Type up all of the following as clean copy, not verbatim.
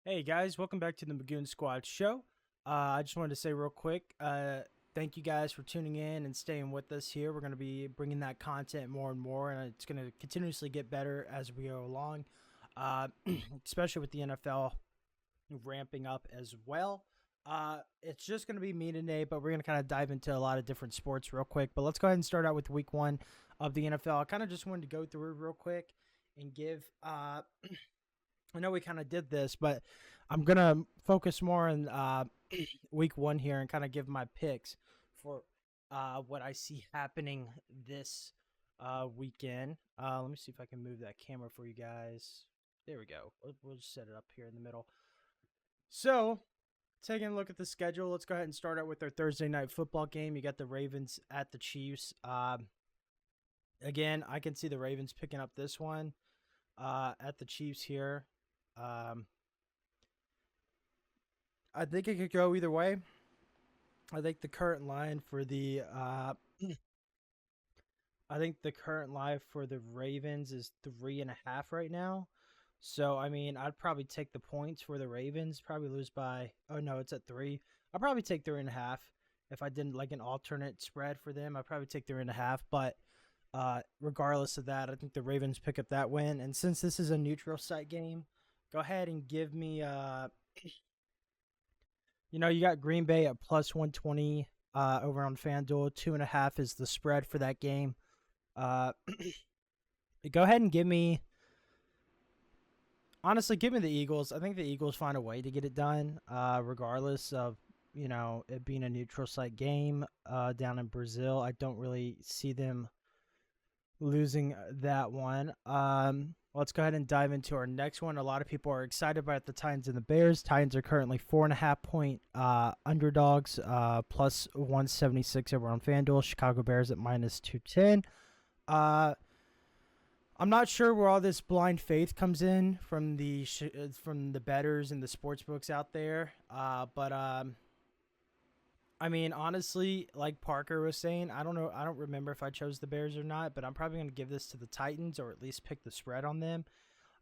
Hey guys, welcome back to the Magoon Squad show. I just wanted to say real quick, thank you guys for tuning in and staying with us here. We're going to be bringing that content more and more, and it's going to continuously get better as we go along, uh, especially with the NFL ramping up as well. It's just going to be me today, but we're going to kind of dive into a lot of different sports real quick. But let's go ahead and start out with week one of the NFL. I kind of just wanted to go through real quick and give I know we kind of did this, but I'm going to focus more on week one here and kind of give my picks for what I see happening this weekend. Let me see if I can move that camera for you guys. There we go. We'll just set it up here in the middle. So, taking a look at the schedule, let's go ahead and start out with our Thursday night football game. You got the Ravens at the Chiefs. Again, I can see the Ravens picking up this one at the Chiefs here. I think it could go either way. I think the current line for the Ravens is 3.5 right now. So I mean, I'd probably take the points for the Ravens. Probably lose by. Oh no, it's at 3. I'll probably take 3.5 if I didn't like an alternate spread for them. I'd probably take 3.5. But regardless of that, I think the Ravens pick up that win. And since this is a neutral site game, go ahead and give me you got Green Bay at plus 120 over on FanDuel. 2.5 is the spread for that game. Go ahead and give me the Eagles. I think the Eagles find a way to get it done, regardless of it being a neutral site game down in Brazil. I don't really see them losing that one. Let's go ahead and dive into our next one. A lot of people are excited about the Titans and the Bears. Titans are currently 4.5 point underdogs, plus 176 over on FanDuel. Chicago Bears at minus 210. I'm not sure where all this blind faith comes in from the bettors and the sports books out there. But I mean, honestly, like Parker was saying, I don't know. I don't remember if I chose the Bears or not, but I'm probably going to give this to the Titans or at least pick the spread on them.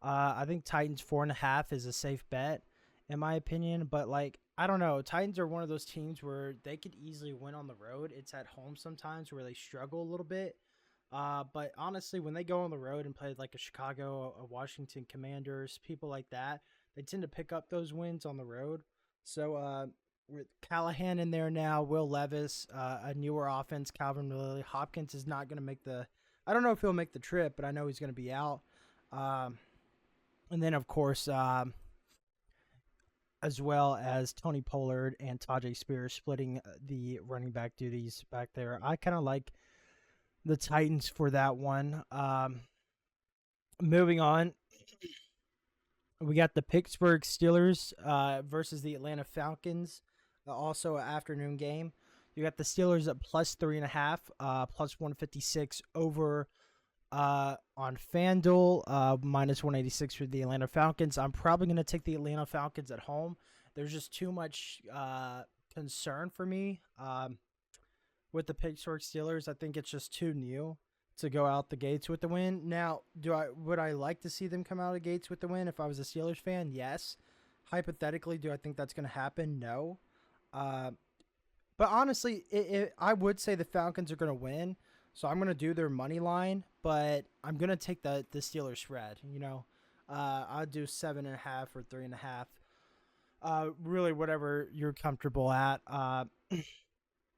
I think Titans 4.5 is a safe bet, in my opinion. But, like, I don't know. Titans are one of those teams where they could easily win on the road. It's at home sometimes where they struggle a little bit. But honestly, when they go on the road and play like a Chicago, a Washington Commanders, people like that, they tend to pick up those wins on the road. So, with Callahan in there now, Will Levis, a newer offense, Calvin Ridley, Hopkins is not going to make the. I don't know if he'll make the trip, but I know he's going to be out. And then of course, as well as Tony Pollard and Tajay Spears splitting the running back duties back there. I kind of like the Titans for that one. Moving on. We got the Pittsburgh Steelers versus the Atlanta Falcons. Also an afternoon game. You got the Steelers at plus 3.5, plus 156 over on FanDuel, minus 186 for the Atlanta Falcons. I'm probably going to take the Atlanta Falcons at home. There's just too much concern for me with the Pittsburgh Steelers. I think it's just too new to go out the gates with the win. Now, would I like to see them come out of the gates with the win if I was a Steelers fan? Yes. Hypothetically, do I think that's going to happen? No. But honestly, I would say the Falcons are going to win, so I'm going to do their money line, but I'm going to take the Steelers spread. I'll do 7.5 or 3.5. Really, whatever you're comfortable at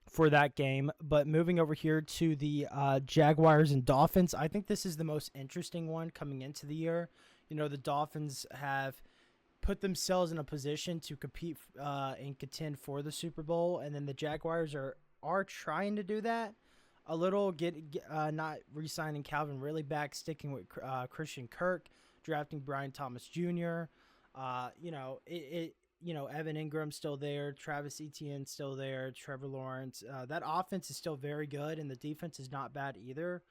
for that game. But moving over here to the Jaguars and Dolphins, I think this is the most interesting one coming into the year. The Dolphins have put themselves in a position to compete and contend for the Super Bowl, and then the Jaguars are trying to do that a little. Not re-signing Calvin Ridley back, sticking with Christian Kirk, drafting Brian Thomas Jr. Evan Ingram's still there, Travis Etienne still there, Trevor Lawrence. That offense is still very good, and the defense is not bad either.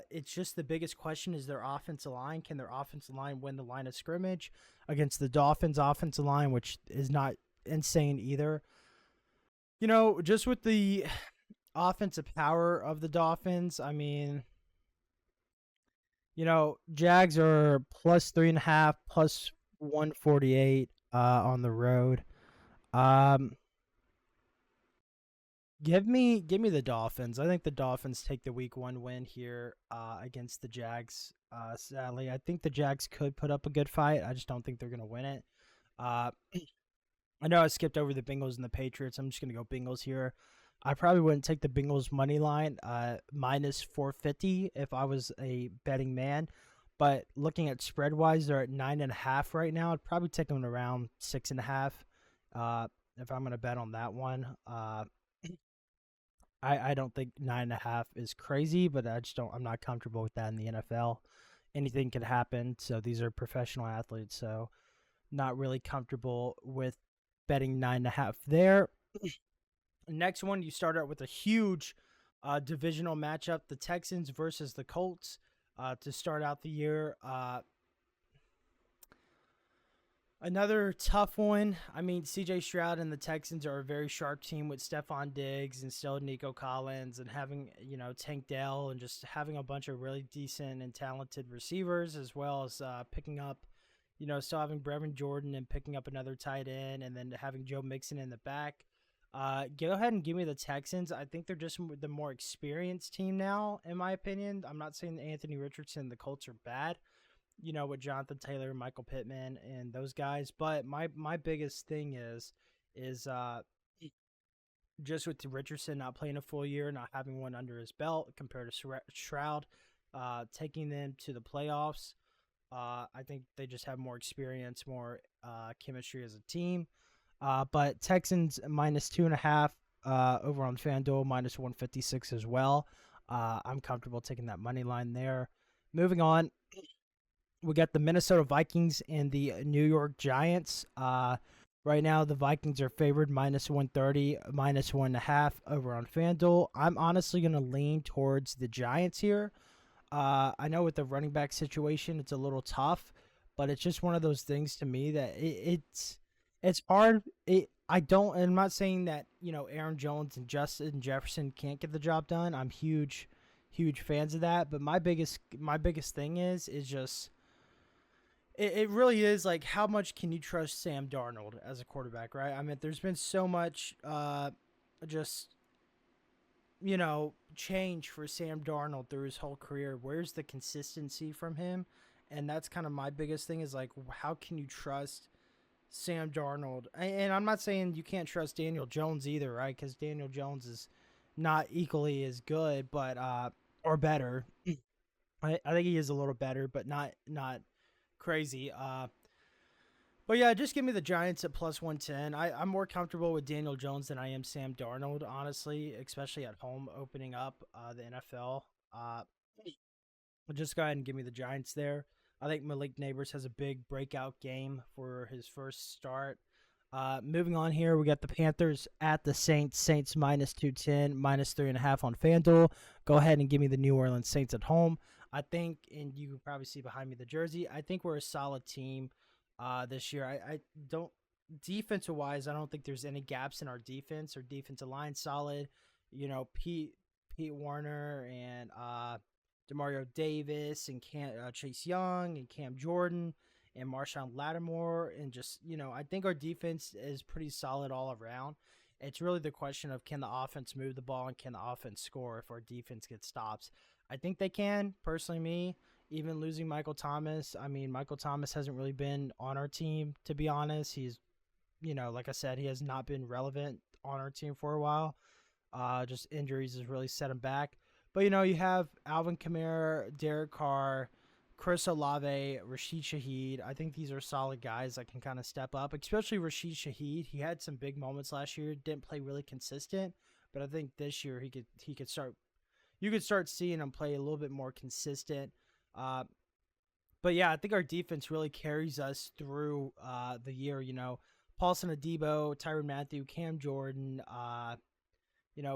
It's just the biggest question is their offensive line. Can their offensive line win the line of scrimmage against the Dolphins' offensive line, which is not insane either? Just with the offensive power of the Dolphins, I mean, Jags are plus 3.5, plus 148. on the road. Um, give me the Dolphins. I think the Dolphins take the week 1 win here against the Jags. Sadly, I think the Jags could put up a good fight. I just don't think they're gonna win it. Uh, I know I skipped over the Bengals and the Patriots. I'm just gonna go Bengals here. I probably wouldn't take the Bengals money line minus 450 if I was a betting man. But looking at spread wise, they're at 9.5 right now. I'd probably take them around 6.5 if I'm gonna bet on that one. I don't think 9.5 is crazy, but I just don't. I'm not comfortable with that in the NFL. Anything can happen. So these are professional athletes. So not really comfortable with betting 9.5 there. Next one, you start out with a huge divisional matchup: the Texans versus the Colts to start out the year. Another tough one. I mean, CJ Stroud and the Texans are a very sharp team with Stephon Diggs and still Nico Collins and having, Tank Dell and just having a bunch of really decent and talented receivers as well as picking up, still having Brevin Jordan and picking up another tight end and then having Joe Mixon in the back. Go ahead and give me the Texans. I think they're just the more experienced team now, in my opinion. I'm not saying that Anthony Richardson and the Colts are bad, with Jonathan Taylor, Michael Pittman, and those guys. But my biggest thing is just with Richardson not playing a full year, not having one under his belt compared to Shroud, taking them to the playoffs. I think they just have more experience, more chemistry as a team. But Texans minus 2.5 over on FanDuel, minus 156 as well. I'm comfortable taking that money line there. Moving on, we got the Minnesota Vikings and the New York Giants. Right now, the Vikings are favored minus 130, minus 1.5 over on FanDuel. I'm honestly going to lean towards the Giants here. I know with the running back situation, it's a little tough, but it's just one of those things to me that it's hard. I'm not saying that Aaron Jones and Justin Jefferson can't get the job done. I'm huge fans of that. But my biggest thing is just it really is like, how much can you trust Sam Darnold as a quarterback, right? I mean, there's been so much just change for Sam Darnold through his whole career. Where's the consistency from him? And that's kind of my biggest thing, is like, how can you trust Sam Darnold? And I'm not saying you can't trust Daniel Jones either, right? Because Daniel Jones is not equally as good, but or better. I think he is a little better, but not crazy. But yeah, just give me the Giants at plus 110. I'm more comfortable with Daniel Jones than I am Sam Darnold, honestly, especially at home opening up the NFL. Just go ahead and give me the Giants there. I think Malik Neighbors has a big breakout game for his first start. Moving on here, we got the Panthers at the Saints. Saints minus 210, minus 3.5 on FanDuel. Go ahead and give me the New Orleans Saints at home. I think, and you can probably see behind me the jersey, I think we're a solid team this year. I don't, defensive wise, I don't think there's any gaps in our defense. Our defensive line solid. Pete Warner and Demario Davis and Chase Young and Cam Jordan and Marshawn Lattimore, and just, I think our defense is pretty solid all around. It's really the question of, can the offense move the ball and can the offense score if our defense gets stops? I think they can, personally, me. Even losing Michael Thomas. I mean, Michael Thomas hasn't really been on our team, to be honest. He's, like I said, he has not been relevant on our team for a while. Just injuries has really set him back. But, you have Alvin Kamara, Derek Carr, Chris Olave, Rashid Shaheed. I think these are solid guys that can kind of step up, especially Rashid Shaheed. He had some big moments last year, didn't play really consistent, but I think this year he could start. You could start seeing him play a little bit more consistent. But yeah, I think our defense really carries us through the year. Paulson Adebo, Tyrann Mathieu, Cam Jordan,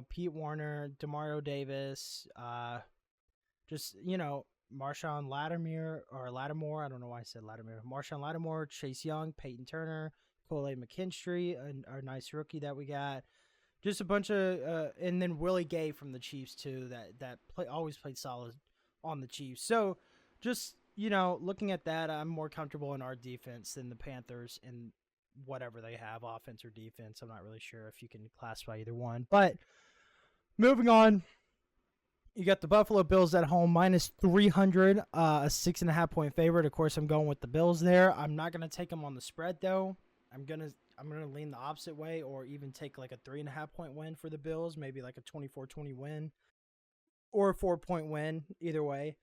Pete Warner, Demario Davis, Marshawn Lattimore. I don't know why I said Lattimore. Marshawn Lattimore, Chase Young, Peyton Turner, Cole McKinstry, our nice rookie that we got. Just a bunch of, and then Willie Gay from the Chiefs too. That always played solid on the Chiefs. So, just looking at that, I'm more comfortable in our defense than the Panthers and whatever they have, offense or defense. I'm not really sure if you can classify either one. But moving on, you got the Buffalo Bills at home, minus 300, a 6.5-point favorite. Of course, I'm going with the Bills there. I'm not going to take them on the spread, though. I'm gonna lean the opposite way, or even take like a 3.5-point win for the Bills, maybe like a 24-20 win, or a 4-point win. Either way,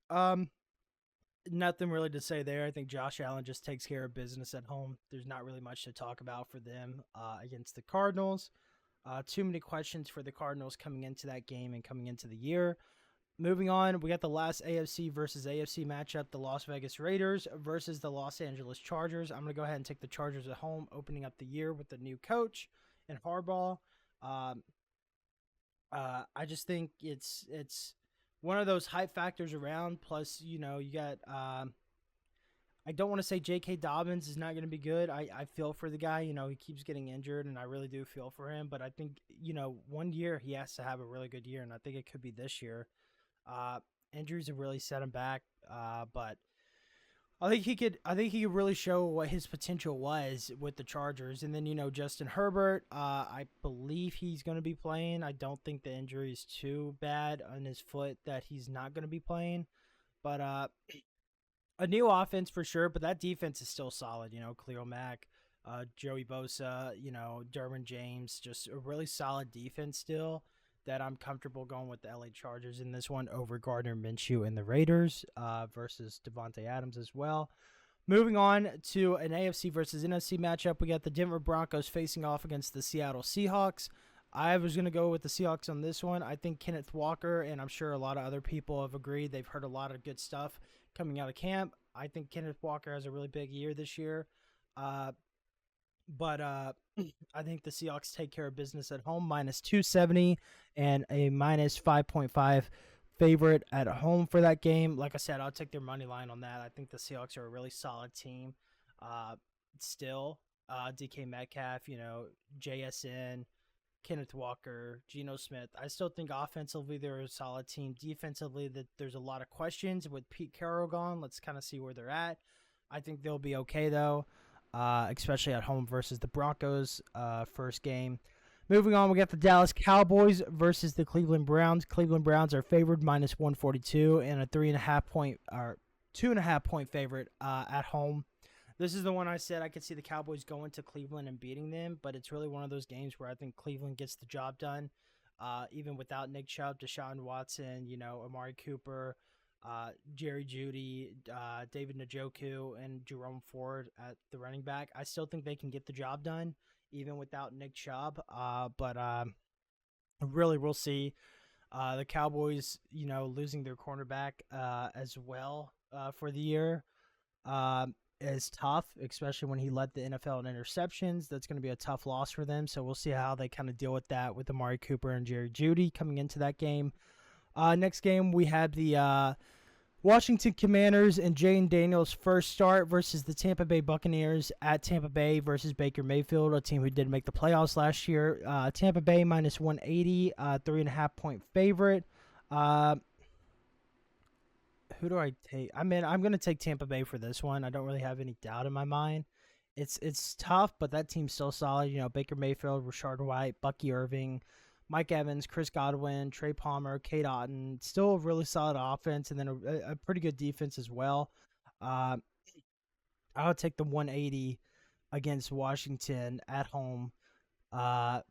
nothing really to say there. I think Josh Allen just takes care of business at home. There's not really much to talk about for them against the Cardinals. Too many questions for the Cardinals coming into that game and coming into the year. Moving on, we got the last AFC versus AFC matchup, the Las Vegas Raiders versus the Los Angeles Chargers. I'm going to go ahead and take the Chargers at home, opening up the year with the new coach and Harbaugh. I just think it's one of those hype factors around. Plus, you got I don't want to say J.K. Dobbins is not going to be good. I feel for the guy. He keeps getting injured, and I really do feel for him. But I think, 1 year he has to have a really good year, and I think it could be this year. Injuries have really set him back, but I think he could really show what his potential was with the Chargers. And then, Justin Herbert, I believe he's going to be playing. I don't think the injury is too bad on his foot that he's not going to be playing. But a new offense for sure, but that defense is still solid. Khalil Mack, Joey Bosa, Derwin James, just a really solid defense still, that I'm comfortable going with the LA Chargers in this one over Gardner Minshew and the Raiders versus Devontae Adams as well. Moving on to an AFC versus NFC matchup, we got the Denver Broncos facing off against the Seattle Seahawks. I was going to go with the Seahawks on this one. I think Kenneth Walker, and I'm sure a lot of other people have agreed, they've heard a lot of good stuff coming out of camp. I think Kenneth Walker has a really big year this year. But I think the Seahawks take care of business at home, minus 270 and a minus 5.5 favorite at home for that game. Like I said, I'll take their money line on that. I think the Seahawks are a really solid team. Still, DK Metcalf, JSN, Kenneth Walker, Geno Smith. I still think offensively they're a solid team. Defensively, that there's a lot of questions with Pete Carroll gone. Let's kind of see where they're at. I think they'll be okay though. Especially at home versus the Broncos first game. Moving on, we got the Dallas Cowboys versus the Cleveland Browns. Cleveland Browns are favored minus 142 and a 2.5 point favorite at home. This is the one I said I could see the Cowboys going to Cleveland and beating them, but it's really one of those games where I think Cleveland gets the job done, even without Nick Chubb, Deshaun Watson, Amari Cooper, Jerry Jeudy, David Njoku, and Jerome Ford at the running back. I still think they can get the job done, even without Nick Chubb. But really, we'll see. The Cowboys, losing their cornerback as well for the year is tough, especially when he led the NFL in interceptions. That's going to be a tough loss for them. So we'll see how they kind of deal with that with Amari Cooper and Jerry Jeudy coming into that game. Next game, we had the Washington Commanders and Jayden Daniels' first start versus the Tampa Bay Buccaneers at Tampa Bay versus Baker Mayfield, a team who did make the playoffs last year. Tampa Bay minus 180, 3.5 point favorite. Who do I take? I'm going to take Tampa Bay for this one. I don't really have any doubt in my mind. It's tough, but that team's still solid. Baker Mayfield, Rashard White, Bucky Irving, Mike Evans, Chris Godwin, Trey Palmer, Kate Otten. Still a really solid offense, and then a pretty good defense as well. I would take the 180 against Washington at home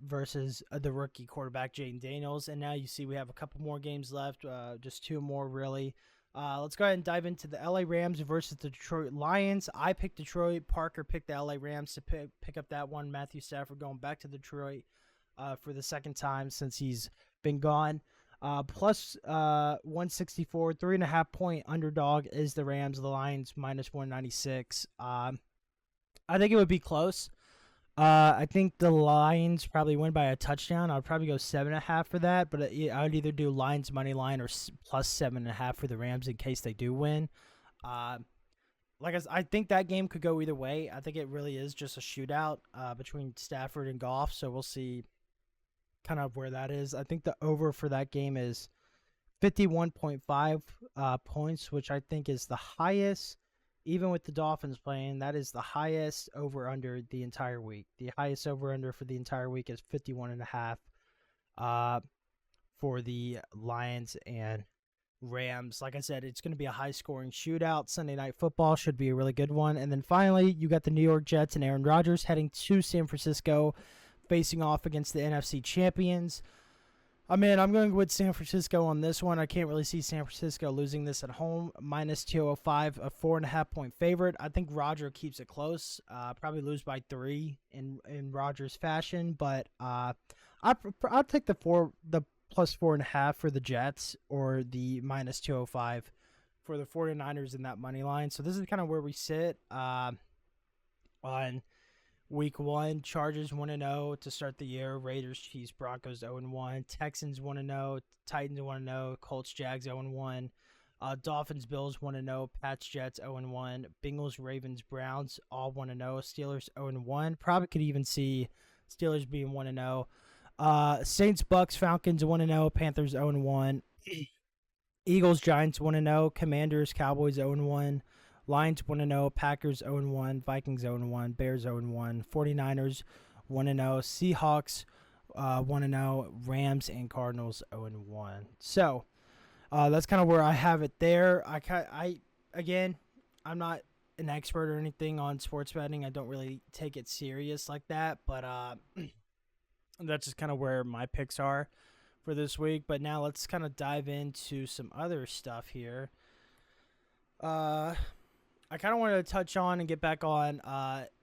versus the rookie quarterback Jayden Daniels. And now you see we have a couple more games left, just two more really. Let's go ahead and dive into the LA Rams versus the Detroit Lions. I picked Detroit. Parker picked the LA Rams to pick up that one. Matthew Stafford going back to Detroit for the second time since he's been gone. Plus 164, 3.5 point underdog is the Rams. The Lions minus 196. I think it would be close. I think the Lions probably win by a touchdown. I'd probably go 7.5 for that, but I would either do Lions money line or plus 7.5 for the Rams in case they do win. I think that game could go either way. I think it really is just a shootout between Stafford and Goff, so we'll see kind of where that is. I think the over for that game is 51.5 points, which I think is the highest even with the Dolphins playing, that is the highest over under the entire week. The highest over under for the entire week is 51.5 for the Lions and Rams. Like I said, it's going to be a high scoring shootout. Sunday Night Football should be a really good one. And then finally, you got the New York Jets and Aaron Rodgers heading to San Francisco, facing off against the NFC champions. I'm going with San Francisco on this one. I can't really see San Francisco losing this at home. Minus 205, a 4.5 point favorite. I think Rodgers keeps it close. Probably lose by 3 in Rodgers fashion, but I'll take the plus 4.5 for the Jets, or the minus 205 for the 49ers in that money line. So this is kind of where we sit on Week 1. Chargers 1-0 to start the year. Raiders, Chiefs, Broncos 0-1. Texans 1-0. Titans 1-0. Colts, Jags 0-1. Dolphins, Bills 1-0. Pats, Jets 0-1. Bengals, Ravens, Browns all 1-0. Steelers 0-1. Probably could even see Steelers being 1-0. Saints, Bucks, Falcons 1-0. Panthers 0-1. Eagles, Giants 1-0. Commanders, Cowboys 0-1. Lions 1-0, Packers 0-1, Vikings 0-1, Bears 0-1, 49ers 1-0, Seahawks 1-0, Rams and Cardinals 0-1. So that's kind of where I have it there. I'm not an expert or anything on sports betting. I don't really take it serious like that, but that's just kind of where my picks are for this week. But now let's kind of dive into some other stuff here. I kind of wanted to touch on and get back on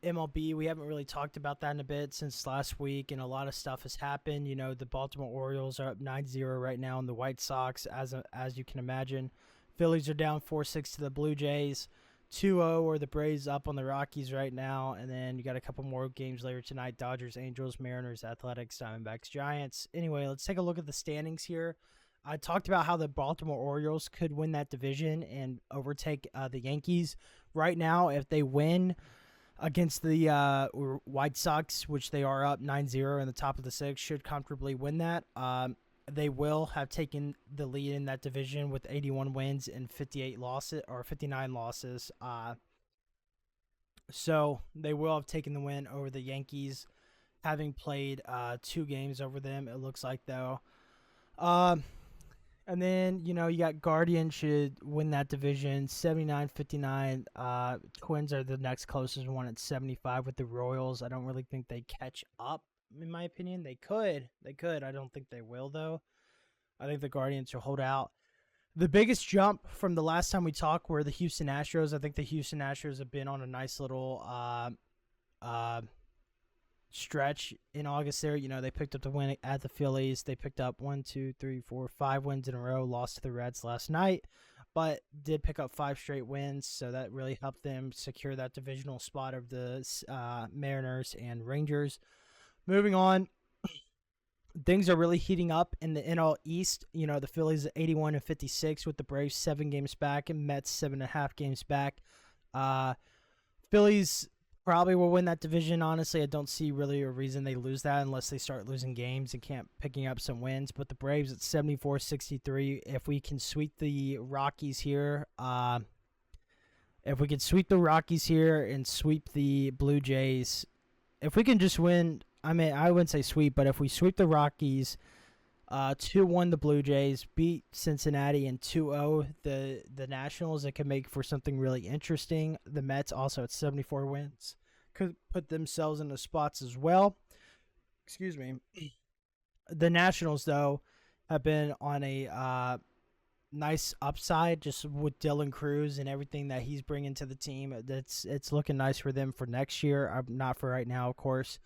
MLB. We haven't really talked about that in a bit since last week, and a lot of stuff has happened. You know, the Baltimore Orioles are up 9-0 right now, and the White Sox, as you can imagine. Phillies are down 4-6 to the Blue Jays. 2-0 are the Braves up on the Rockies right now, and then you got a couple more games later tonight. Dodgers, Angels, Mariners, Athletics, Diamondbacks, Giants. Anyway, let's take a look at the standings here. I talked about how the Baltimore Orioles could win that division and overtake the Yankees. Right now, if they win against the White Sox, which they are up 9-0 in the top of the 6th, should comfortably win that. They will have taken the lead in that division with 81 wins and 58 losses, or 59 losses. So they will have taken the win over the Yankees, having played 2 games over them, it looks like, though. And then, you got Guardians should win that division, 79-59. Twins are the next closest one at 75 with the Royals. I don't really think they catch up, in my opinion. They could. I don't think they will, though. I think the Guardians will hold out. The biggest jump from the last time we talked were the Houston Astros. I think the Houston Astros have been on a nice little stretch in August there. They picked up the win at the Phillies. They picked up 5 wins in a row, lost to the Reds last night, but did pick up 5 straight wins, so that really helped them secure that divisional spot of the Mariners and Rangers. Moving on, things are really heating up in the NL East. The Phillies at 81-56 with the Braves 7 games back and Mets 7.5 games back. Phillies probably will win that division. Honestly, I don't see really a reason they lose that unless they start losing games and can't picking up some wins. But the Braves at 74-63. If we can sweep the Rockies here, and sweep the Blue Jays, if we can just win, I wouldn't say sweep, but if we sweep the Rockies, 2-1 the Blue Jays, beat Cincinnati, and 2-0 the Nationals, it could make for something really interesting. The Mets also at 74 wins could put themselves in the spots as well. Excuse me. The Nationals, though, have been on a nice upside just with Dylan Cruz and everything that he's bringing to the team. It's looking nice for them for next year. Not for right now, of course.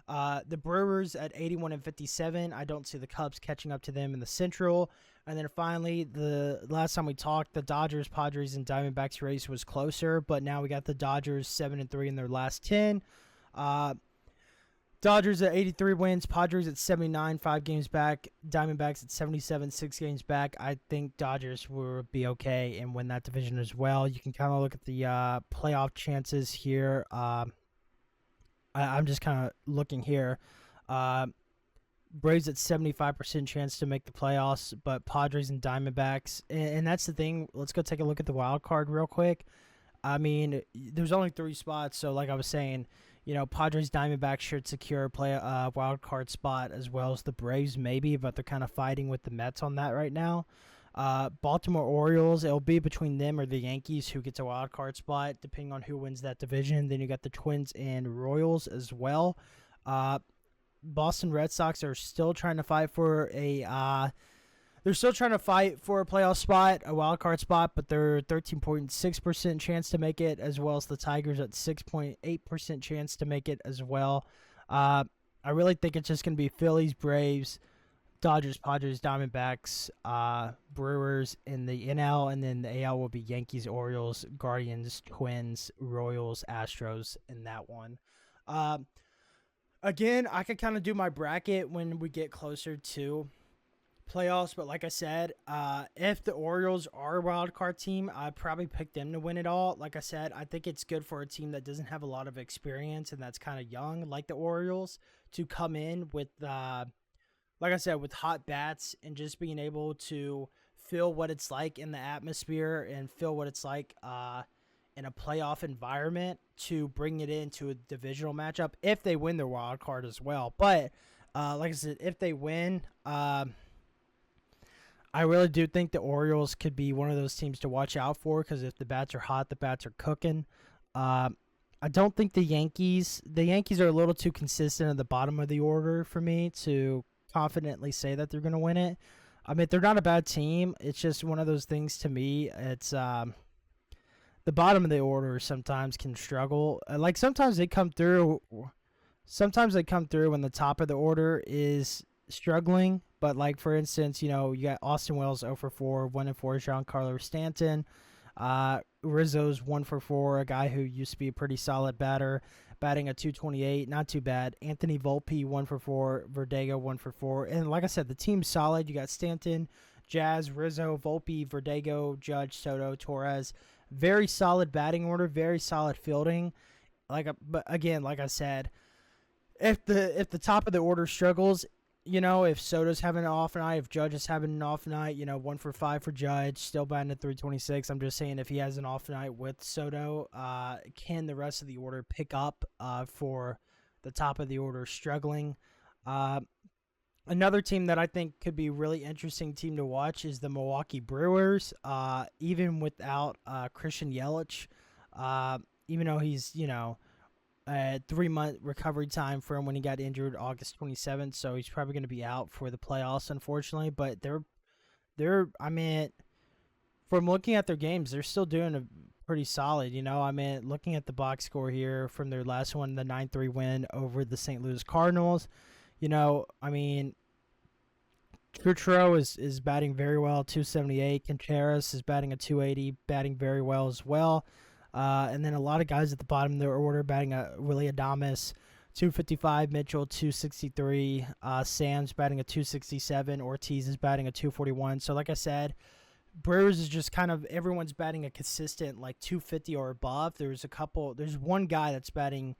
The Brewers at 81-57. I don't see the Cubs catching up to them in the Central. And then finally, the last time we talked, the Dodgers, Padres, and Diamondbacks race was closer, but now we got the Dodgers 7-3 in their last 10. Dodgers at 83 wins, Padres at 79, 5 games back, Diamondbacks at 77, 6 games back. I think Dodgers will be okay and win that division as well. You can kind of look at the playoff chances here. I'm just kind of looking here. Braves at 75% chance to make the playoffs, but Padres and Diamondbacks. And that's the thing. Let's go take a look at the wild card real quick. I mean, there's only 3 spots, so like I was saying, Padres Diamondbacks should secure a wild card spot as well as the Braves maybe, but they're kind of fighting with the Mets on that right now. Baltimore Orioles, it'll be between them or the Yankees who gets a wild card spot, depending on who wins that division. Then you got the Twins and Royals as well. Boston Red Sox are still trying to fight for a playoff spot, a wild card spot, but they're 13.6% chance to make it, as well as the Tigers at 6.8% chance to make it as well. I really think it's just going to be Phillies, Braves, Dodgers, Padres, Diamondbacks, Brewers in the NL, and then the AL will be Yankees, Orioles, Guardians, Twins, Royals, Astros in that one. Again, I could kind of do my bracket when we get closer to playoffs, but like I said, if the Orioles are a wild card team, I'd probably pick them to win it all. Like I said, I think it's good for a team that doesn't have a lot of experience and that's kind of young, like the Orioles, to come in with, like I said, with hot bats and just being able to feel what it's like in the atmosphere and feel what it's like in a playoff environment to bring it into a divisional matchup if they win their wild card as well. But like I said, if they win, I really do think the Orioles could be one of those teams to watch out for, because if the bats are hot, the bats are cooking. I don't think the Yankees are a little too consistent at the bottom of the order for me to confidently say that they're going to win it. I mean, they're not a bad team. It's just one of those things to me. It's the bottom of the order sometimes can struggle. Like sometimes they come through. Sometimes they come through when the top of the order is struggling. But like for instance, you got Austin Wells 0 for 4, 1 and 4 Giancarlo Stanton. Rizzo's 1 for 4, a guy who used to be a pretty solid batter, batting a 228, not too bad. Anthony Volpe 1 for 4, Verdugo 1 for 4, and like I said, the team's solid. You got Stanton, Jazz, Rizzo, Volpe, Verdugo, Judge, Soto, Torres. Very solid batting order, very solid fielding. But again, like I said, if the top of the order struggles, if Soto's having an off night, if Judge is having an off night, 1 for 5 for Judge, still batting at 326. I'm just saying if he has an off night with Soto, can the rest of the order pick up for the top of the order struggling? Another team that I think could be a really interesting team to watch is the Milwaukee Brewers. Even without Christian Yelich, even though he's, a 3-month recovery time from when he got injured August 27th, so he's probably going to be out for the playoffs, unfortunately. But I mean, from looking at their games, they're still doing a pretty solid. I mean, looking at the box score here from their last one, the 9-3 win over the St. Louis Cardinals. I mean, Coutreau is batting very well, 278. Contreras is batting a 280, batting very well as well. And then a lot of guys at the bottom of their order batting Willy Adames, 255. Mitchell, 263. Sam's batting a 267. Ortiz is batting a 241. So like I said, Brewers is just kind of everyone's batting a consistent like 250 or above. There's one guy that's batting.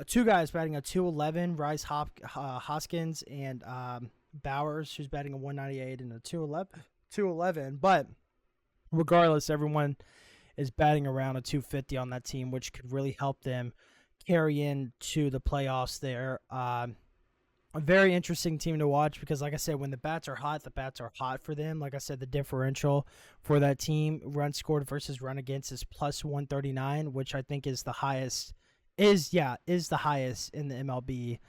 Two guys batting a 211, Rice Hoskins and Bowers, who's batting a 198 and a 211. But regardless, everyone is batting around a 250 on that team, which could really help them carry into the playoffs there. A very interesting team to watch because, like I said, when the bats are hot for them. Like I said, the differential for that team, run scored versus run against, is plus 139, which I think is the highest. Is the highest in the MLB.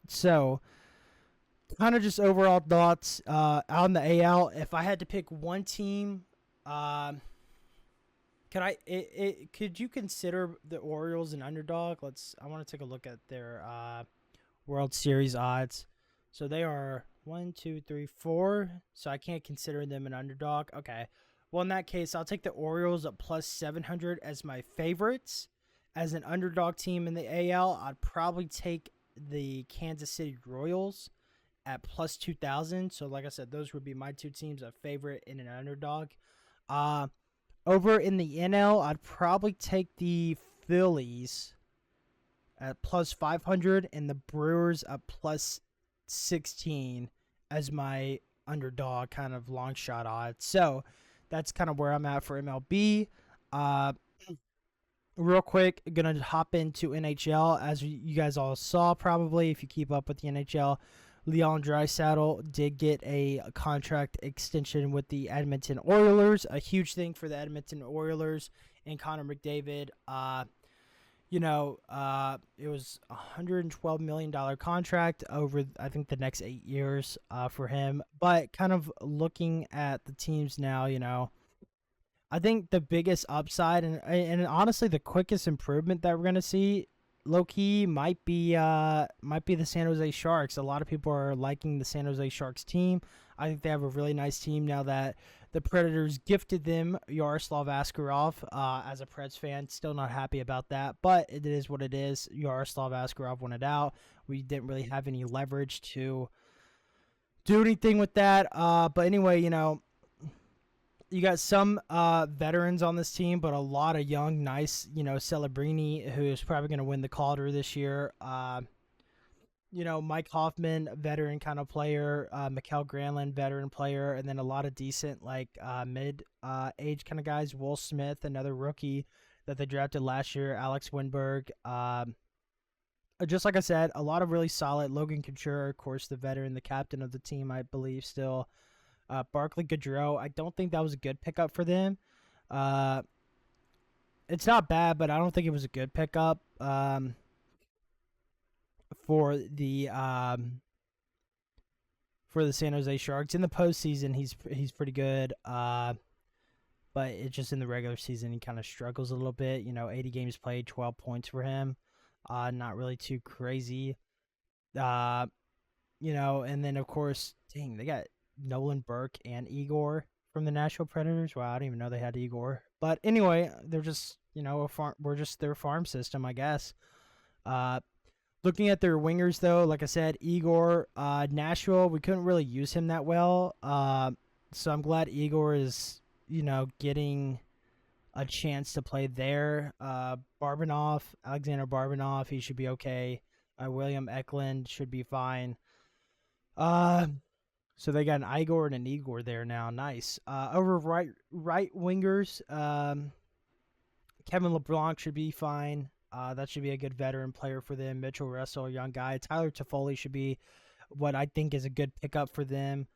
So kind of just overall thoughts on the AL. If I had to pick one team, could you consider the Orioles an underdog? I want to take a look at their World Series odds. So they are 1, 2, 3, 4. So I can't consider them an underdog. Okay. Well, in that case, I'll take the Orioles at plus 700 as my favorites. As an underdog team in the AL, I'd probably take the Kansas City Royals at plus 2,000. So like I said, those would be my two teams, a favorite and an underdog. Over in the NL, I'd probably take the Phillies at plus 500 and the Brewers at plus 16 as my underdog kind of long shot odds. So that's kind of where I'm at for MLB. Real quick, gonna hop into NHL. As you guys all saw, probably if you keep up with the NHL, Leon Draisaitl did get a contract extension with the Edmonton Oilers. A huge thing for the Edmonton Oilers and Connor McDavid. It was $112 million contract over, I think, the next 8 years for him. But kind of looking at the teams now, I think the biggest upside and honestly the quickest improvement that we're gonna see, low key, might be the San Jose Sharks. A lot of people are liking the San Jose Sharks team. I think they have a really nice team now that the Predators gifted them Yaroslav Askarov. As a Preds fan, still not happy about that, but it is what it is. Yaroslav Askarov won it out. We didn't really have any leverage to do anything with that. But anyway, you got some veterans on this team, but a lot of young, nice, Celebrini, who is probably going to win the Calder this year. Mike Hoffman, veteran kind of player. Mikkel Granlund, veteran player. And then a lot of decent, mid-age kind of guys. Will Smith, another rookie that they drafted last year. Alex Winberg. Just like I said, a lot of really solid. Logan Couture, of course, the veteran, the captain of the team, I believe, still. Barclay Goodrow, I don't think that was a good pickup for them. It's not bad, but I don't think it was a good pickup for the San Jose Sharks. In the postseason, he's pretty good, but it's just in the regular season he kind of struggles a little bit. 80 games played, 12 points for him. Not really too crazy. And then of course, dang, they got Nolan Burke and Igor from the Nashville Predators. Wow, I didn't even know they had Igor. But anyway, they're just, we're just their farm system, I guess. Looking at their wingers, though, like I said, Igor, Nashville, we couldn't really use him that well. So I'm glad Igor is, getting a chance to play there. Alexander Barbanoff, he should be okay. William Eklund should be fine. So they got an Igor and an Igor there now. Nice. Over right wingers, Kevin LeBlanc should be fine. That should be a good veteran player for them. Mitchell Russell, a young guy. Tyler Toffoli should be what I think is a good pickup for them.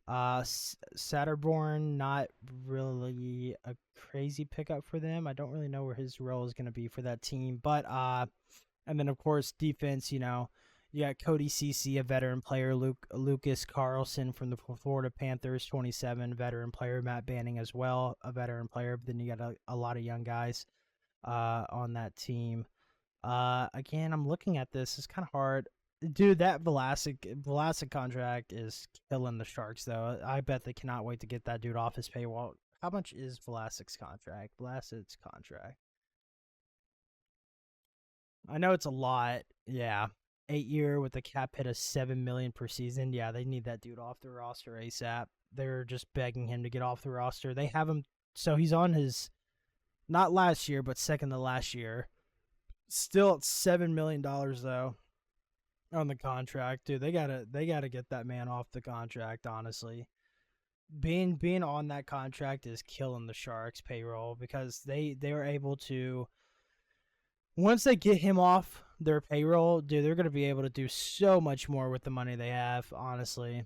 Satterborn, not really a crazy pickup for them. I don't really know where his role is going to be for that team. But and then of course defense. You got Cody Ceci, a veteran player. Lucas Carlson from the Florida Panthers, 27, veteran player. Matt Banning as well, a veteran player. But then you got a lot of young guys on that team. Again, I'm looking at this. It's kind of hard. Dude, that Vlasic contract is killing the Sharks, though. I bet they cannot wait to get that dude off his paywall. How much is Vlasic's contract? I know it's a lot. Yeah. 8-year with a cap hit of $7 million per season. Yeah, they need that dude off the roster ASAP. They're just begging him to get off the roster. They have him, so he's on his, not last year, but second to last year. Still at $7 million though on the contract. Dude, they gotta get that man off the contract, honestly. Being on that contract is killing the Sharks payroll because they are able to, once they get him off their payroll, dude, they're gonna be able to do so much more with the money they have, honestly.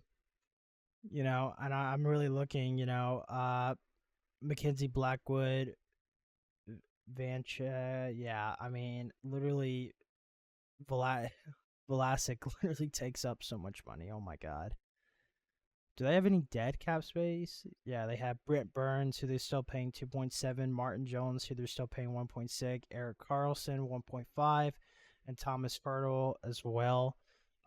And I'm really looking, Mackenzie Blackwood, Vancha, yeah, I mean, literally, Vlasic literally takes up so much money. Oh my god. Do they have any dead cap space? Yeah, they have Brent Burns, who they're still paying 2.7, Martin Jones, who they're still paying 1.6, Eric Carlson, 1.5, and Thomas Fertile as well.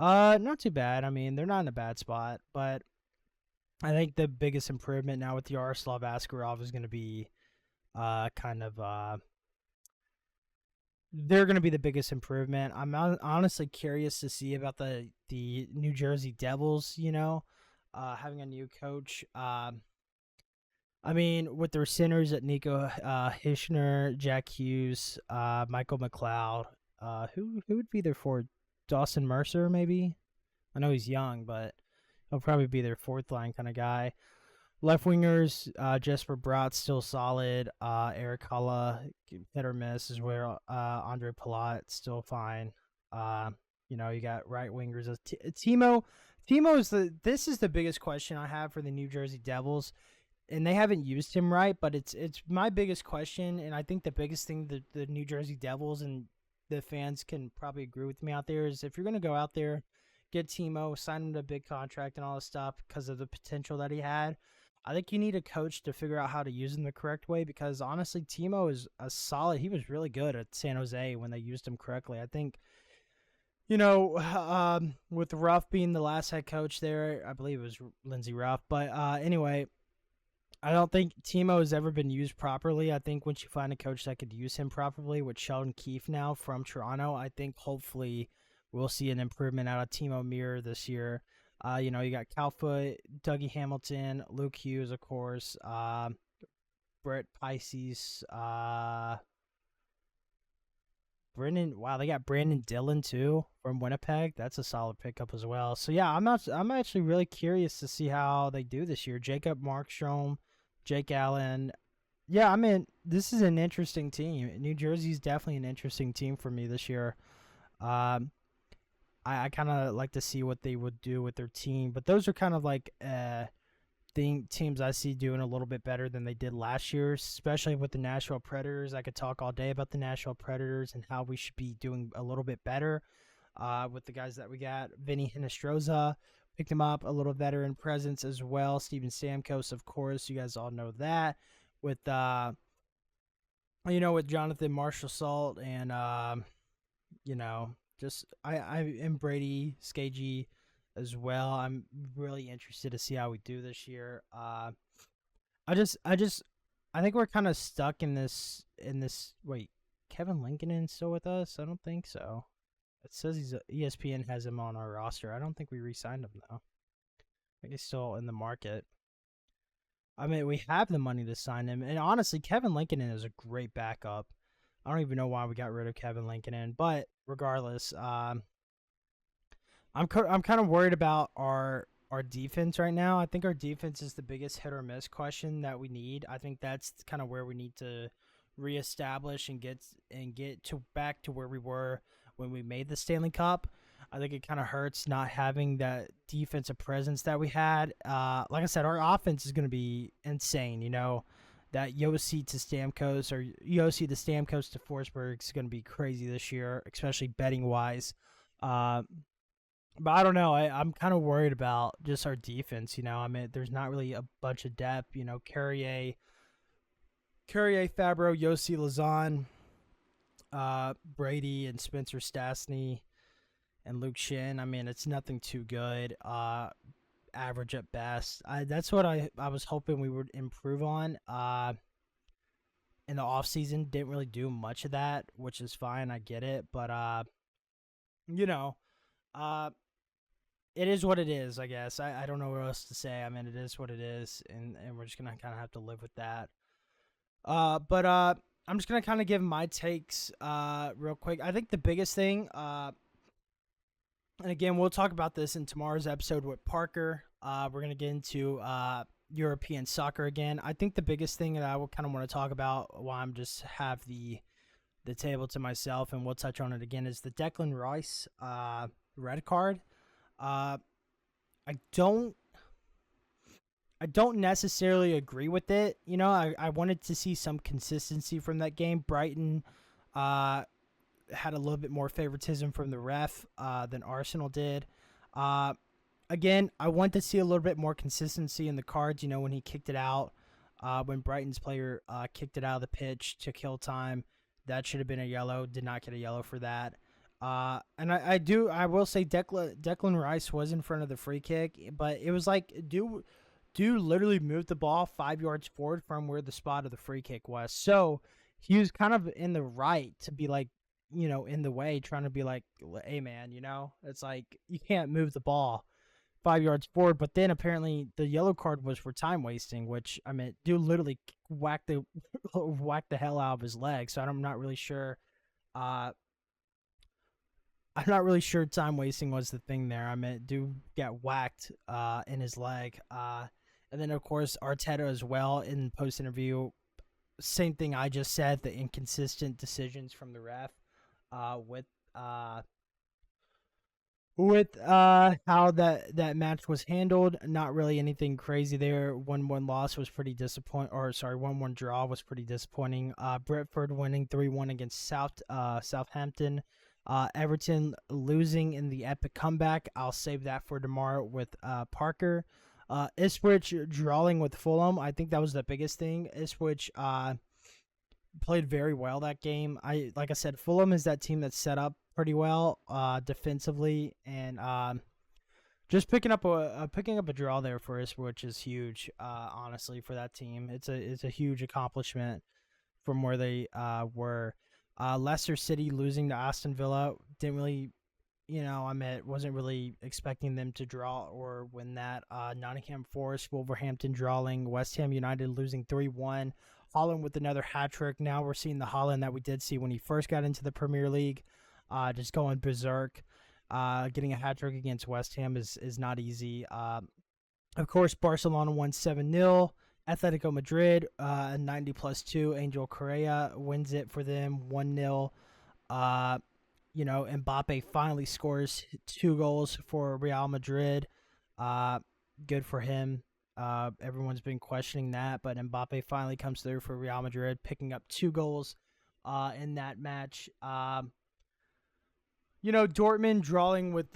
Not too bad. I mean, they're not in a bad spot, but I think the biggest improvement now with Yaroslav Askarov is going to be they're going to be the biggest improvement. I'm honestly curious to see about the New Jersey Devils, having a new coach. I mean, with their centers at Nico Hishner, Jack Hughes, Michael McLeod, who would be there for Dawson Mercer, maybe? I know he's young, but he'll probably be their fourth line kind of guy. Left wingers, Jesper Bratt's still solid. Eric Hulla, hit or miss as well. Andre Palat, still fine. Uh, you got right wingers. Timo. This is the biggest question I have for the New Jersey Devils, and they haven't used him right. But it's my biggest question, and I think the biggest thing that the New Jersey Devils and the fans can probably agree with me out there is if you're gonna go out there, get Timo, sign him to a big contract and all this stuff because of the potential that he had. I think you need a coach to figure out how to use him the correct way because honestly, Timo is a solid. He was really good at San Jose when they used him correctly. I think, with Ruff being the last head coach there, I believe it was Lindsey Ruff. But anyway, I don't think Timo has ever been used properly. I think once you find a coach that could use him properly with Sheldon Keefe now from Toronto, I think hopefully we'll see an improvement out of Timo Meyer this year. You got Calfoot, Dougie Hamilton, Luke Hughes, of course, Brett Pisces, Brendan. Wow, they got Brandon Dillon too from Winnipeg. That's a solid pickup as well. So yeah, I'm actually really curious to see how they do this year. Jacob Markstrom, Jake Allen. Yeah, I mean, this is an interesting team. New Jersey's definitely an interesting team for me this year. I kind of like to see what they would do with their team, but those are kind of like teams I see doing a little bit better than they did last year, especially with the Nashville Predators. I could talk all day about the Nashville Predators and how we should be doing a little bit better with the guys that we got. Vinny Hinostroza picked him up, a little veteran presence as well. Steven Stamkos, of course, you guys all know that. With with Jonathan Marchessault and just I am Brady Skagey as well. I'm really interested to see how we do this year. I think we're kind of stuck in this. Wait, Kevin Lincoln still with us? I don't think so. It says ESPN has him on our roster. I don't think we re-signed him though. I think he's still in the market. I mean, we have the money to sign him, and honestly, Kevin Lincoln is a great backup. I don't even know why we got rid of Kevin Lincoln, but regardless, I'm kind of worried about our defense right now. I think our defense is the biggest hit or miss question that we need. I think that's kind of where we need to reestablish and get to back to where we were when we made the Stanley Cup. I think it kind of hurts not having that defensive presence that we had. Like I said, our offense is going to be insane. That Yossi to Stamkos or Yossi to Stamkos to Forsberg is going to be crazy this year, especially betting wise. But I don't know. I'm kind of worried about just our defense. I mean, there's not really a bunch of depth. Carrier, Fabro, Yossi Lazan, Brady, and Spencer Stastny, and Luke Shin. I mean, it's nothing too good. Average at best. That's what I was hoping we would improve on. In the offseason, didn't really do much of that, which is fine. I get it, but it is what it is. I guess I don't know what else to say. I mean, it is what it is, and we're just gonna kind of have to live with that. But I'm just gonna kind of give my takes real quick. I think the biggest thing. And again, we'll talk about this in tomorrow's episode with Parker. We're going to get into European soccer again. I think the biggest thing that I will kind of want to talk about while I'm just have the table to myself, and we'll touch on it again, is the Declan Rice red card. I don't necessarily agree with it. I wanted to see some consistency from that game. Brighton had a little bit more favoritism from the ref than Arsenal did. Again, I want to see a little bit more consistency in the cards. When he kicked it out, when Brighton's player kicked it out of the pitch to kill time, that should have been a yellow. Did not get a yellow for that. And I will say Declan Rice was in front of the free kick, but it was like, dude literally moved the ball 5 yards forward from where the spot of the free kick was. So he was kind of in the right to be like, in the way, trying to be like, hey man, it's like you can't move the ball 5 yards forward. But then apparently the yellow card was for time wasting, which I mean, dude literally whacked the hell out of his leg. So I'm not really sure. I'm not really sure time wasting was the thing there. I mean, dude got whacked in his leg. And then, of course, Arteta as well in post interview. Same thing I just said, the inconsistent decisions from the ref uh, with uh, how that match was handled. Not really anything crazy there. 1-1 loss was pretty disappointing, or sorry, 1-1 draw was pretty disappointing. Brentford winning 3-1 against Southampton. Everton losing in the epic comeback. I'll save that for tomorrow with Parker. Ipswich drawing with Fulham. I think that was the biggest thing. Ipswich played very well that game. Like I said, Fulham is that team that's set up pretty well defensively, and just picking up a draw there for us, which is huge. Honestly, for that team, it's a huge accomplishment from where they were. Leicester City losing to Aston Villa didn't really. Wasn't really expecting them to draw or win that. Nottingham Forest, Wolverhampton drawing, West Ham United losing 3-1. Haaland with another hat trick. Now we're seeing the Haaland that we did see when he first got into the Premier League, just going berserk. Getting a hat trick against West Ham is not easy. Of course, Barcelona won 7-0. Atletico Madrid, 90+2. Angel Correa wins it for them 1-0. Mbappe finally scores 2 goals for Real Madrid. Good for him. Everyone's been questioning that, but Mbappe finally comes through for Real Madrid, picking up 2 goals in that match. Dortmund drawing with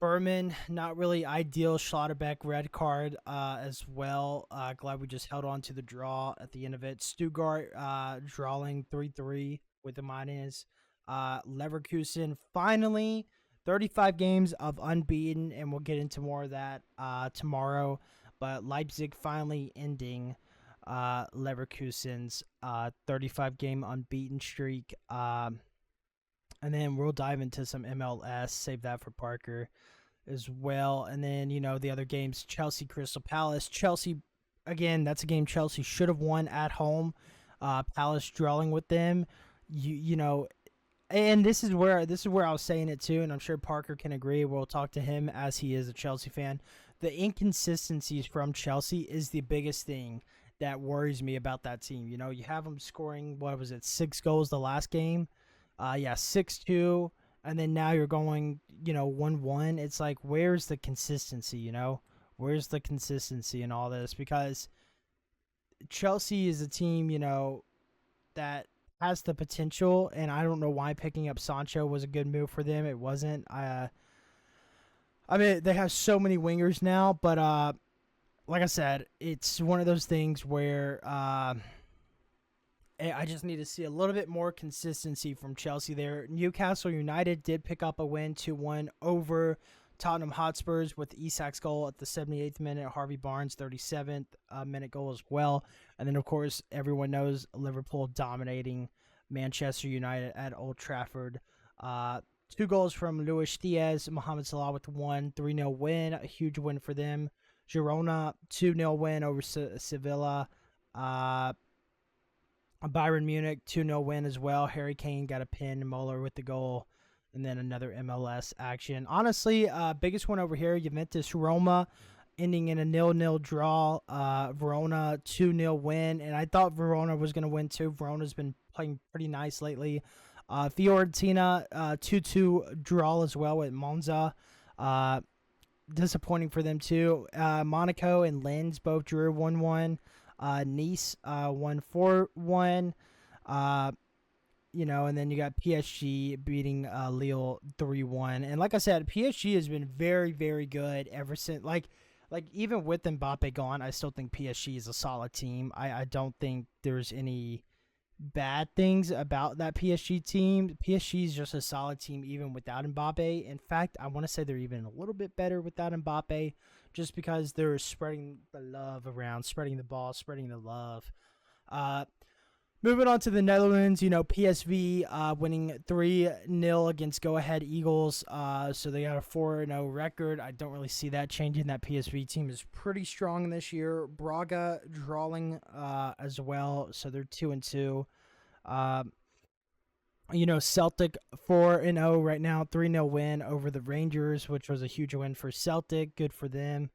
Berman, not really ideal. Schlotterbeck red card as well. Glad we just held on to the draw at the end of it. Stuttgart drawing 3-3 with the minus. Leverkusen finally 35 games of unbeaten, and we'll get into more of that tomorrow. But Leipzig finally ending Leverkusen's 35-game unbeaten streak. And then we'll dive into some MLS, save that for Parker as well. And then, the other games, Chelsea, Crystal Palace. Chelsea, again, that's a game Chelsea should have won at home. Palace drawing with them. And this is where I was saying it too, and I'm sure Parker can agree. We'll talk to him as he is a Chelsea fan. The inconsistencies from Chelsea is the biggest thing that worries me about that team. You have them scoring, 6 goals the last game? 6-2, and then now you're going, 1-1. It's like, where's the consistency, Where's the consistency in all this? Because Chelsea is a team, that has the potential, and I don't know why picking up Sancho was a good move for them. It wasn't. They have so many wingers now, but like I said, it's one of those things where I just need to see a little bit more consistency from Chelsea there. Newcastle United did pick up a win 2-1 over Tottenham Hotspurs with Isak's goal at the 78th minute. Harvey Barnes' 37th minute goal as well. And then, of course, everyone knows Liverpool dominating Manchester United at Old Trafford. 2 goals from Luis Diaz, Mohamed Salah with 3-0 win. A huge win for them. Girona, 2-0 win over Sevilla. Bayern Munich, 2-0 win as well. Harry Kane got a pin. Muller with the goal. And then another MLS action. Honestly, biggest one over here, Juventus Roma, ending in a 0-0 draw. Verona, 2-0 win. And I thought Verona was going to win too. Verona's been playing pretty nice lately. Fiorentina, 2-2 draw as well with Monza. Disappointing for them too. Monaco and Lens both drew 1-1. Nice, 1-4-1. And then you got PSG beating Lille 3-1. And like I said, PSG has been very, very good ever since. Like even with Mbappe gone, I still think PSG is a solid team. I don't think there's any bad things about that PSG team. PSG is just a solid team even without Mbappe. In fact, I want to say they're even a little bit better without Mbappe, just because they're spreading the love around, spreading the ball, spreading the love. Moving on to the Netherlands, PSV winning 3-0 against Go Ahead Eagles. So they got a 4-0 record. I don't really see that changing. That PSV team is pretty strong this year. Braga drawing as well, so they're 2-2. Celtic 4-0 right now, 3-0 win over the Rangers, which was a huge win for Celtic. Good for them.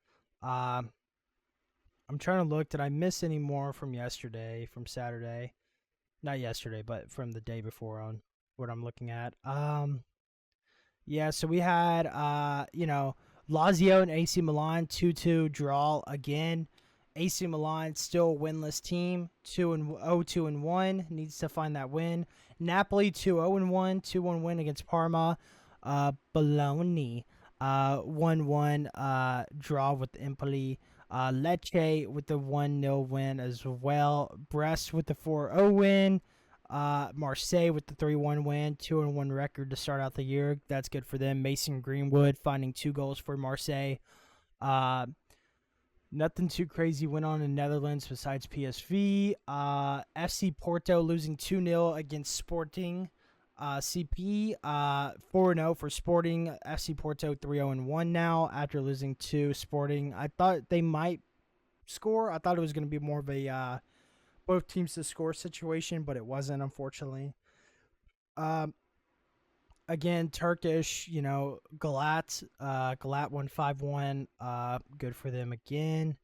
I'm trying to look. Did I miss any more from yesterday, from Saturday? Not yesterday, but from the day before on what I'm looking at. Yeah, so we had Lazio and AC Milan 2-2 draw again. AC Milan still a winless team, 2-1, needs to find that win. Napoli 2-0-1, 2-1 win against Parma. Bologna 1-1 draw with Empoli. Lecce with the 1-0 win as well. Brest with the 4-0 win. Marseille with the 3-1 win, 2-1 record to start out the year. That's good for them. Mason Greenwood finding 2 goals for Marseille. Nothing too crazy went on in Netherlands besides PSV. FC Porto losing 2-0 against Sporting CP. 4-0 for Sporting. FC Porto 3-0-1 now after losing to Sporting. I thought they might score. I thought it was going to be more of a both teams to score situation, but it wasn't, unfortunately. Again, Turkish, Galat. Galat won 5-1. Good for them again.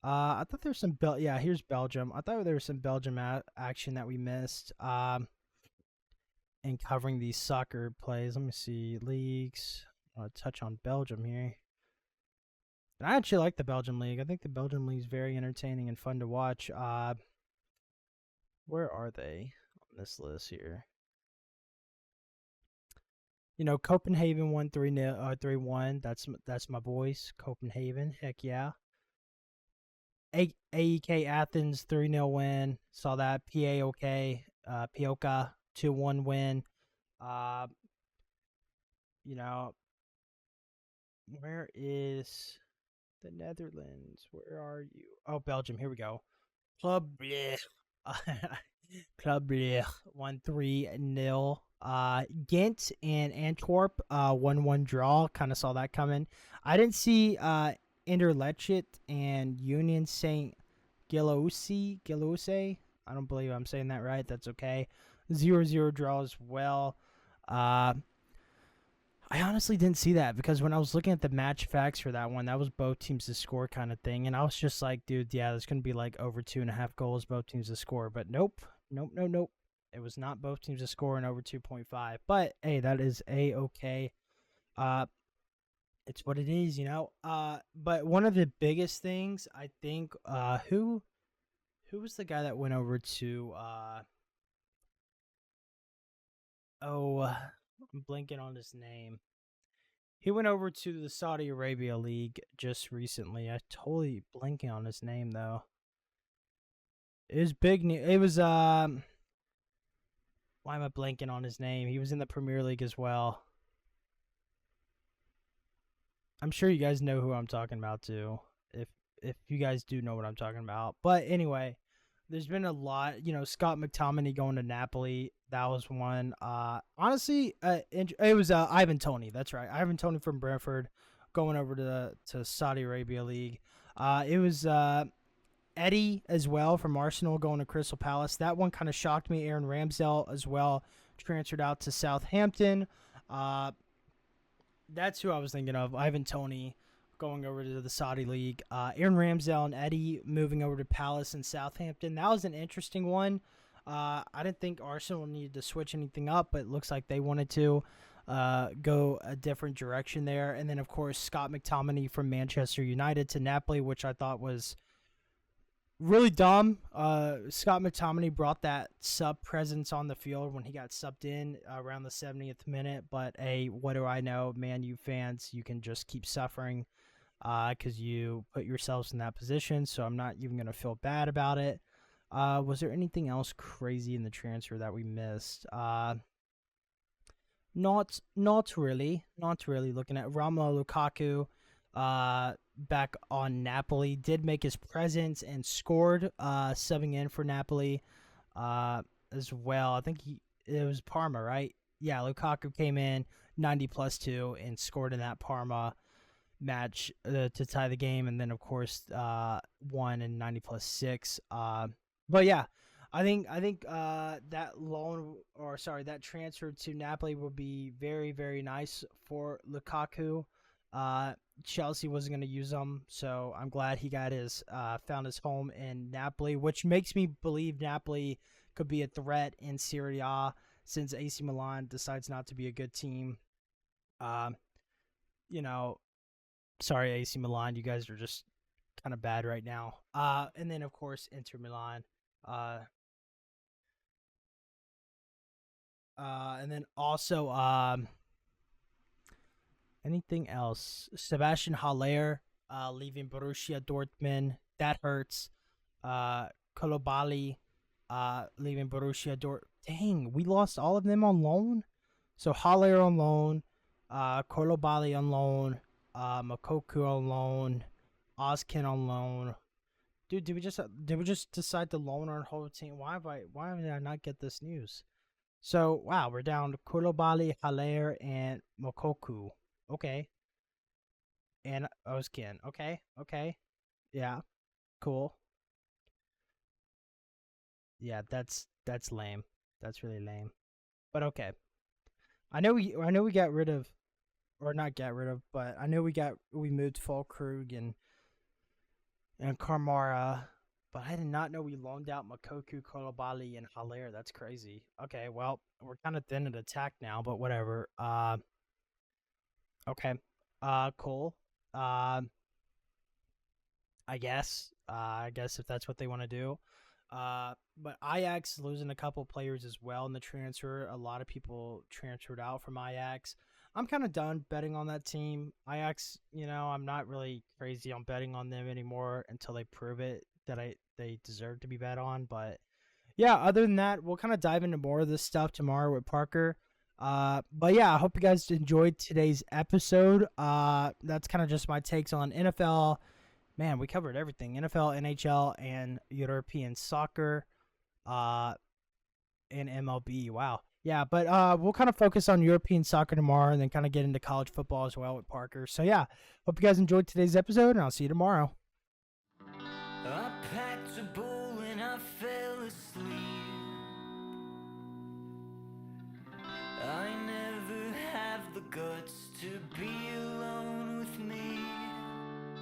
I thought there was some here's Belgium. I thought there was some Belgium action that we missed. In covering these soccer plays. Let me see leagues. I'll touch on Belgium here. And I actually like the Belgium league. I think the Belgium league is very entertaining and fun to watch. Where are they on this list here? Copenhagen won 3-1. That's my boys, Copenhagen. Heck yeah. AEK Athens 3-0 win. Saw that. PAOK Pioka 2-1 win. Where is the Netherlands? Where are you? Oh, Belgium. Here we go. Club Blech. Club Blech won 3-0. Ghent and Antwerp 1-1 draw. Kind of saw that coming. I didn't see Anderlecht and Union Saint Gilloise. I don't believe I'm saying that right. That's okay. 0-0 draw as well. I honestly didn't see that because when I was looking at the match facts for that one, that was both teams to score kind of thing. And I was just like, dude, yeah, there's going to be like over 2.5 goals, both teams to score. But nope. It was not both teams to score and over 2.5. But, hey, that is A-okay. It's what it is, But one of the biggest things, I think, who was the guy that went over to, I'm blanking on his name. He went over to the Saudi Arabia League just recently. I totally blanking on his name though. It was big. It was why am I blanking on his name? He was in the Premier League as well. I'm sure you guys know who I'm talking about too. If you guys do know what I'm talking about. But anyway, there's been a lot, Scott McTominay going to Napoli. That was one. Honestly, it was Ivan Toney. That's right. Ivan Toney from Brentford going over to Saudi Arabia League. It was Eddie as well from Arsenal going to Crystal Palace. That one kind of shocked me. Aaron Ramsdale as well transferred out to Southampton. That's who I was thinking of. Ivan Toney going over to the Saudi League. Aaron Ramsdale and Eddie moving over to Palace and Southampton. That was an interesting one. I didn't think Arsenal needed to switch anything up, but it looks like they wanted to go a different direction there. And then, of course, Scott McTominay from Manchester United to Napoli, which I thought was really dumb. Scott McTominay brought that sub presence on the field when he got subbed in around the 70th minute. But, hey, what do I know? Man U fans, you can just keep suffering because you put yourselves in that position. So I'm not even going to feel bad about it. Was there anything else crazy in the transfer that we missed? Not really. Not really. Looking at Romelu Lukaku, back on Napoli, did make his presence and scored, subbing in for Napoli, as well. I think it was Parma, right? Yeah, Lukaku came in 90+2 and scored in that Parma match to tie the game, and then of course won in 90+6. But yeah, I think that that transfer to Napoli will be very, very nice for Lukaku. Chelsea wasn't going to use him, so I'm glad he got his found his home in Napoli, which makes me believe Napoli could be a threat in Serie A since AC Milan decides not to be a good team. Um, you know, sorry AC Milan, you guys are just kind of bad right now. And then of course Inter Milan. Uh, and then also anything else? Sebastian Haller leaving Borussia Dortmund. That hurts. Kolobali leaving Borussia Dortmund. Dang, we lost all of them on loan. So Haller on loan, Kolobali on loan, Makoku on loan, Oskin on loan. Dude, did we just decide to loan our whole team? Why did I not get this news? So wow, we're down to Kolobali, Haller, and Mokoku. Okay, and Oskin. Okay, yeah, cool. Yeah, that's lame. That's really lame. But okay, I know we got rid of, or not got rid of, but I know we moved Fulkrug and Karmara, but I did not know we loaned out Makoku, Kolobali, and Haller. That's crazy. Okay, well we're kind of thin at attack now, but whatever. Okay. Cool. Um, I guess if that's what they want to do. But Ajax losing a couple players as well in the transfer. A lot of people transferred out from Ajax. I'm kind of done betting on that team. Ajax, I'm not really crazy on betting on them anymore until they prove it that they deserve to be bet on. But yeah, other than that, we'll kind of dive into more of this stuff tomorrow with Parker. But yeah, I hope you guys enjoyed today's episode. That's kind of just my takes on NFL. Man, we covered everything: NFL, NHL, and European soccer, uh, and MLB. Wow. Yeah, but we'll kind of focus on European soccer tomorrow, and then kind of get into college football as well with Parker. So yeah, hope you guys enjoyed today's episode, and I'll see you tomorrow. I packed a bowl and I fell asleep. I never have the guts to be